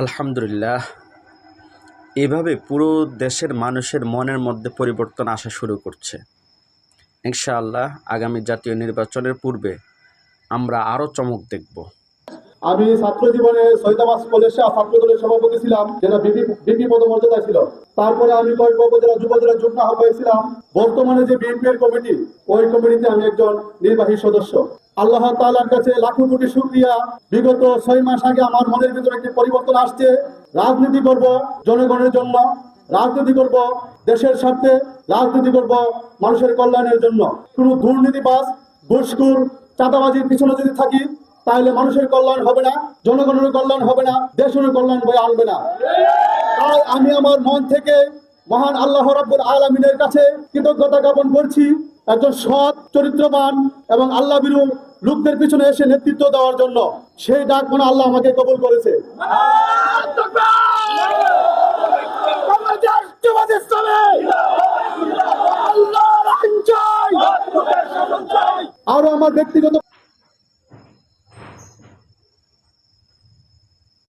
আলহামদুলিল্লাহ, এভাবে পুরো দেশের মানুষের মনের মধ্যে পরিবর্তন আসা শুরু করছে। ইনশাআল্লাহ আগামী জাতীয় নির্বাচনের পূর্বে আমরা আরও চমক দেখব। আমি ছাত্র জীবনে সৈয়দাবাদ কলেজে ছাত্র দলের সভাপতি ছিলাম, যেটা বিপি পদমর্যাদা ছিল। তারপরে আমি কয়েক উপজেলা যুব জেলা যুগ্ম আহ্বায়ক ছিলাম। বর্তমানে যে বিএনপির কমিটি, ওই কমিটিতে আমি একজন নির্বাহী সদস্য। আল্লাহ তাআলার কাছে লাখো কোটি শুকরিয়া। বিগত 6 মাস আগে আমার মনের ভিতরে একটি পরিবর্তন আসছে। রাজনীতি করব জনগণের জন্য, রাজনীতি করব দেশের স্বার্থে, রাজনীতি করব মানুষের কল্যাণের জন্য। কোনো দুর্নীতিবাজ, ঘুষখোর, চাঁদাবাজির পিছনে যদি থাকি, তাহলে মানুষের কল্যাণ হবে না, জনগণের কল্যাণ হবে না, দেশের কল্যাণ বয়ে আনবে না। তাই আমি আমার মন থেকে মহান আল্লাহ রাব্বুল আলামিনের কাছে কৃতজ্ঞতা জ্ঞাপন করছি, একজন সৎ, চরিত্রবান এবং আল্লাহ ভীরু লোকদের পিছনে এসে নেতৃত্ব দেওয়ার জন্য। সেই ডাক মনে আল্লাহ আমাকে কবুল করেছে। আরো আমার ব্যক্তিগত